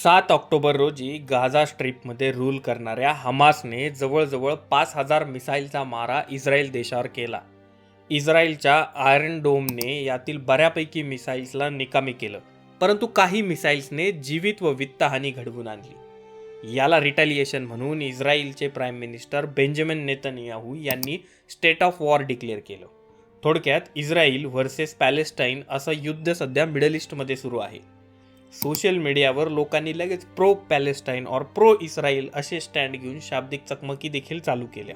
7 October रोजी Gaza स्ट्रीपमध्ये rule करणाऱ्या हमासने जवळजवळ 5,000 मिसाईलचा मारा इस्रायल देशावर केला. इस्रायलच्या आयर्न डोमने यातील बऱ्यापैकी मिसाईल्सला निकामी केलं, परंतु काही मिसाईल्सने जीवित व वित्तहानी घडवून आणली. याला रिटॅलिएशन म्हणून इस्रायलचे प्राईम मिनिस्टर बेंजामिन नेतन्याहू यांनी स्टेट ऑफ वॉर डिक्लेअर केलं. थोडक्यात इस्रायल व्हर्सेस पॅलेस्टाईन असं युद्ध सध्या मिडल ईस्टमध्ये सुरू आहे. सोशल मीडियावर लोकांनी लगेच प्रो पॅलेस्टाईन और प्रो इस्रायल असे स्टँड घेऊन शाब्दिक चकमकी देखील चालू केल्या.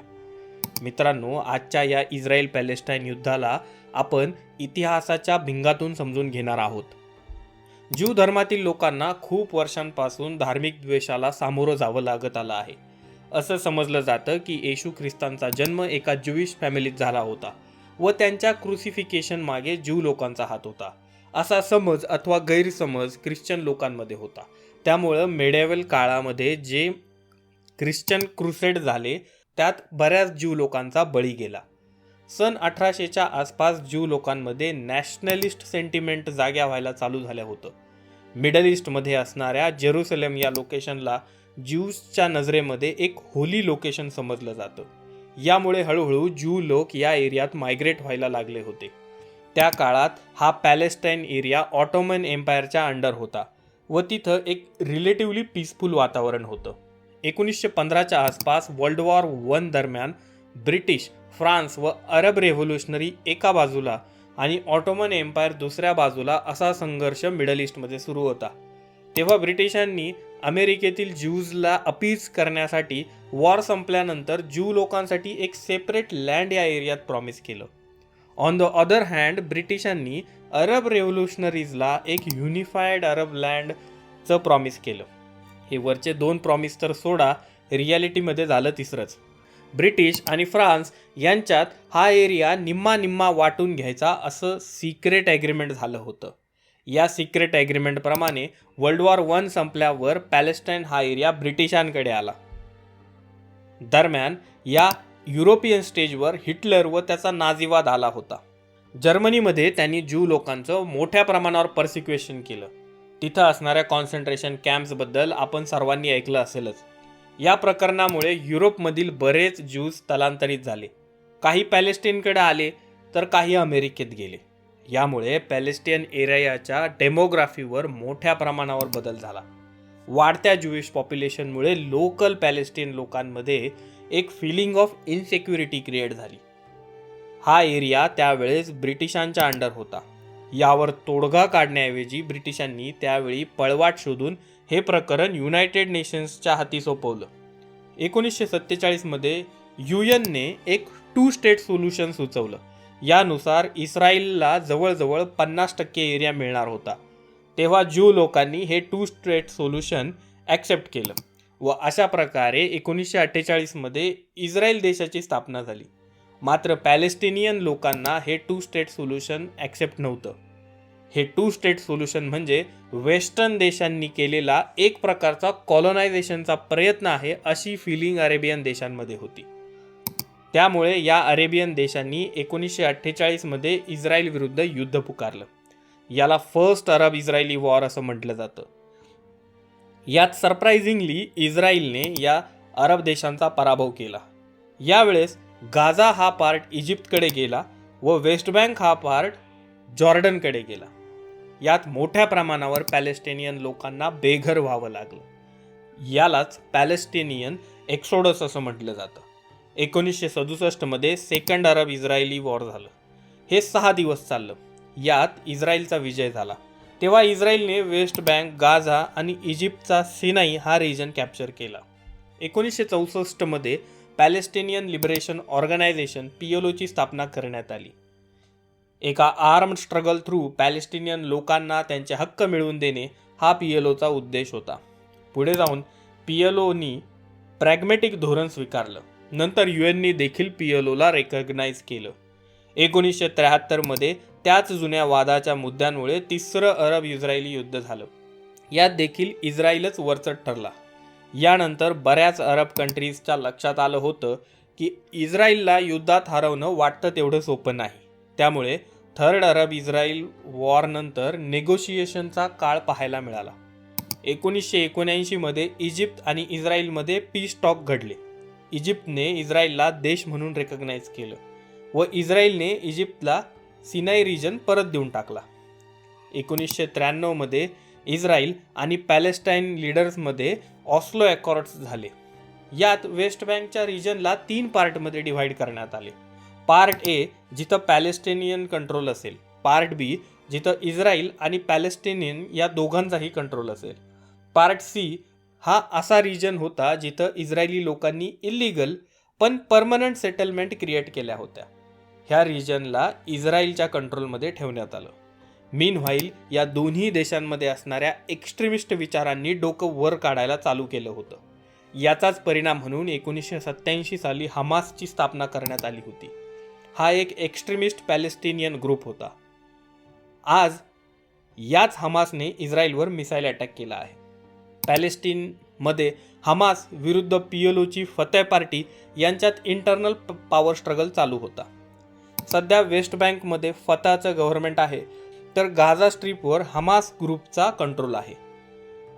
मित्रांनो, आजच्या या इस्रायल पॅलेस्टाईन युद्धाला आपण इतिहासाच्या भिंगातून समजून घेणार आहोत. ज्यू धर्मातील लोकांना खूप वर्षांपासून धार्मिक द्वेषाला सामोरं जावं लागत आलं आहे. असं समजलं जातं की येशू ख्रिस्तांचा जन्म एका ज्यूइश फॅमिलीत झाला होता व त्यांच्या क्रुसिफिकेशन मागे ज्यू लोकांचा हात होता, असा समज अथवा गैरसमज ख्रिश्चन लोकांमध्ये होता. त्यामुळं मेडिएवल काळामध्ये जे ख्रिश्चन क्रुसेड झाले त्यात बऱ्याच ज्यू लोकांचा बळी गेला. सन 1800च्या आसपास ज्यू लोकांमध्ये नॅशनलिस्ट सेंटिमेंट जाग्या व्हायला चालू झालं होतं. मिडल ईस्टमध्ये असणाऱ्या जेरुसलेम या लोकेशनला ज्यूजच्या नजरेमध्ये एक होली लोकेशन समजलं जातं. यामुळे हळूहळू ज्यू लोक या एरियात मायग्रेट व्हायला लागले होते. त्या काळात हा पॅलेस्टाईन एरिया ऑटोमन एम्पायरच्या अंडर होता व तिथं एक रिलेटिव्हली पीसफुल वातावरण होतं. 1915च्या आसपास वर्ल्ड वॉर 1 दरम्यान ब्रिटिश, फ्रान्स व अरब रेव्होल्युशनरी एका बाजूला आणि ऑटोमन एम्पायर दुसऱ्या बाजूला असा संघर्ष मिडल ईस्टमध्ये सुरू होता. तेव्हा ब्रिटिशांनी अमेरिकेतील ज्यूजला अपीज करण्यासाठी वॉर संपल्यानंतर ज्यू लोकांसाठी एक सेपरेट लँड या एरियात प्रॉमिस केलं. ऑन द अदर हँड ब्रिटिशांनी अरब रेव्होल्युशनरीजला एक युनिफाईड अरब लँडचं प्रॉमिस केलं. हे वरचे 2 प्रॉमिस तर सोडा, रियालिटीमध्ये झालं तिसरंच. ब्रिटिश आणि फ्रान्स यांच्यात हा एरिया निम्मा निम्मा वाटून घ्यायचा असं सिक्रेट ॲग्रीमेंट झालं होतं. या सिक्रेट ॲग्रीमेंटप्रमाणे वर्ल्ड वॉर 1 संपल्यावर पॅलेस्टाईन हा एरिया ब्रिटिशांकडे आला. दरम्यान या युरोपियन स्टेजवर हिटलर व त्याचा नाझीवाद आला होता. जर्मनीमध्ये त्यांनी ज्यू लोकांचं मोठ्या प्रमाणावर पर्सिक्युशन केलं. तिथं असणाऱ्या कॉन्सन्ट्रेशन कॅम्प्सबद्दल आपण सर्वांनी ऐकलं असेलच. या प्रकरणामुळे युरोपमधील बरेच ज्यूज स्थलांतरित झाले. काही पॅलेस्टाईनकडे आले तर काही अमेरिकेत गेले. यामुळे पॅलेस्टाईन एरियाच्या डेमोग्राफीवर मोठ्या प्रमाणावर बदल झाला. वाढत्या ज्यूइश पॉप्युलेशनमुळे लोकल पॅलेस्टाईन लोकांमध्ये एक फिलिंग ऑफ इनसिक्युरिटी क्रिएट झाली. हा एरिया त्यावेळेस ब्रिटिशांच्या अंडर होता. यावर तोडगा काढण्याऐवजी ब्रिटिशांनी त्यावेळी पळवाट शोधून हे प्रकरण युनायटेड नेशन्सच्या हाती सोपवलं. 1947मध्ये UN-ने एक 2 स्टेट सोल्युशन सुचवलं. यानुसार इस्रायलला जवळजवळ 50% एरिया मिळणार होता. तेव्हा ज्यू लोकांनी हे 2 स्टेट सोल्युशन ॲक्सेप्ट केलं व अशा प्रकारे 1948मध्ये इस्रायल देशाची स्थापना झाली. मात्र पॅलेस्टिनियन लोकांना हे 2 स्टेट सोल्युशन ॲक्सेप्ट नव्हतं. हे 2 स्टेट सोल्युशन म्हणजे वेस्टर्न देशांनी केलेला एक प्रकारचा कॉलोनायझेशनचा प्रयत्न आहे अशी फिलिंग अरेबियन देशांमध्ये होती. त्यामुळे या अरेबियन देशांनी 1948मध्ये इस्रायल विरुद्ध युद्ध पुकारलं. याला फर्स्ट अरब इस्रायली वॉर असं म्हटलं जातं. यात सरप्राइझिंगली इस्रायलने या अरब देशांचा पराभव केला. यावेळेस गाझा हा पार्ट इजिप्तकडे गेला व वेस्ट बँक हा पार्ट जॉर्डनकडे गेला. यात मोठ्या प्रमाणावर पॅलेस्टिनियन लोकांना बेघर व्हावं लागलं. यालाच पॅलेस्टिनियन एक्सोडस असं म्हटलं जातं. 1967मध्ये सेकंड अरब इस्रायली वॉर झालं. हे 6 दिवस चाललं. यात इस्रायलचा विजय झाला. तेव्हा इस्रायलने वेस्ट बँक, गाझा आणि इजिप्तचा सिनाई हा रिजन कॅप्चर केला. 1964मध्ये पॅलेस्टिनियन लिबरेशन ऑर्गनायझेशन PLOची स्थापना करण्यात आली. एका आर्म्ड स्ट्रगल थ्रू पॅलेस्टिनियन लोकांना त्यांचे हक्क मिळवून देणे हा PLOचा उद्देश होता. पुढे जाऊन PLOनी प्रॅग्मॅटिक धोरण स्वीकारलं. नंतर UN देखील PLOला रेकग्नाइज केलं. 1973मध्ये त्याच जुन्या वादाच्या मुद्द्यांमुळे तिसरं अरब इस्रायली युद्ध झालं. यात देखील इस्रायलच वरचढ ठरला. यानंतर बऱ्याच अरब कंट्रीजच्या लक्षात आलं होतं की इस्रायलला युद्धात हरवणं वाटतं तेवढं सोपं नाही. त्यामुळे थर्ड अरब इस्रायल वॉरनंतर नेगोशिएशनचा काळ पाहायला मिळाला. 1979 मध्ये इजिप्त आणि इस्रायलमध्ये पीस टॉक घडले. इजिप्तने इस्रायलला देश म्हणून रेकग्नाइज केलं व इस्रायलने इजिप्तला सिनाई रिजन परत देऊन टाकला. 1993 मध्ये इस्रायल आणि पॅलेस्टाईन लीडर्समध्ये ऑस्लो अकॉर्ड्स झाले. यात वेस्ट बँकच्या रिजनला 3 पार्टमध्ये डिव्हाइड करण्यात आले. पार्ट ए जिथं पॅलेस्टिनियन कंट्रोल असेल, पार्ट बी जिथं इस्रायल आणि पॅलेस्टिनियन या दोघांचाही कंट्रोल असेल, पार्ट सी हा असा रिजन होता जिथं इस्रायली लोकांनी इल्लीगल पण परमनंट सेटलमेंट क्रिएट केल्या होत्या. ह्या रिजनला इस्रायलच्या कंट्रोलमध्ये ठेवण्यात आलं. मीनव्हाईल या दोन्ही देशांमध्ये असणाऱ्या एक्स्ट्रीमिस्ट विचारांनी डोकं वर काढायला चालू केलं होतं. याचाच परिणाम म्हणून 1987 साली हमासची स्थापना करण्यात आली होती. हा एक एक्स्ट्रीमिस्ट पॅलेस्टिनियन ग्रुप होता. आज याच हमासने इस्रायलवर मिसाईल अटॅक केला आहे. पॅलेस्टिनमध्ये हमास विरुद्ध PLOची फतह पार्टी यांच्यात इंटरनल पॉवर स्ट्रगल चालू होता. सध्या वेस्ट बँकमध्ये फतहचं गव्हर्नमेंट आहे, तर गाझा स्ट्रीपवर हमास ग्रुपचा कंट्रोल आहे.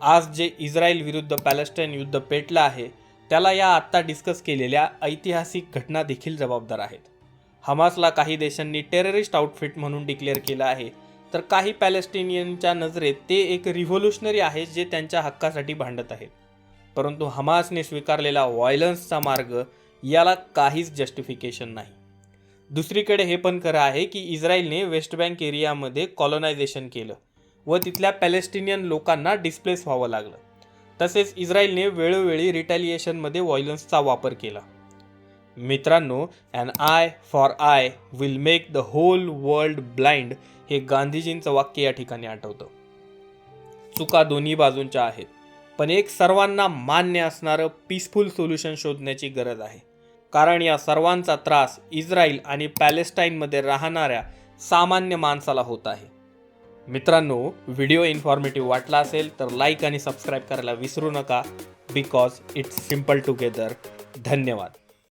आज जे इस्रायल विरुद्ध पॅलेस्टाईन युद्ध पेटलं आहे त्याला या आत्ता डिस्कस केलेल्या ऐतिहासिक घटना देखील जबाबदार आहेत. हमासला काही देशांनी टेररिस्ट आउटफिट म्हणून डिक्लेअर केलं आहे, तर काही पॅलेस्टिनियनच्या नजरेत ते एक रिव्होल्युशनरी आहे जे त्यांच्या हक्कासाठी भांडत आहेत. परंतु हमासने स्वीकारलेला व्हायलन्सचा मार्ग याला काहीच जस्टिफिकेशन नाही. दुसरीकडे हे पण खरं आहे की इस्रायलने वेस्ट बँक एरियामध्ये कॉलोनायझेशन केलं व तिथल्या पॅलेस्टिनियन लोकांना डिस्प्लेस व्हावं लागलं. तसेच इस्रायलने वेळोवेळी रिटॅलिएशनमध्ये व्हायलन्सचा वापर केला. मित्रांनो, an eye for eye will make the whole world blind हे गांधीजींचं वाक्य या ठिकाणी आठवतं. चुका दोन्ही बाजूंच्या आहेत, पण एक सर्वांना मान्य असणारं पीसफुल सोल्युशन शोधण्याची गरज आहे. कारण या सर्वांचा त्रास इस्रायल आणि पॅलेस्टाईनमध्ये राहणाऱ्या सामान्य माणसाला होत आहे. मित्रांनो, व्हिडिओ इन्फॉर्मेटिव्ह वाटला असेल तर लाईक आणि सबस्क्राईब करायला विसरू नका. Because it's simple together. धन्यवाद.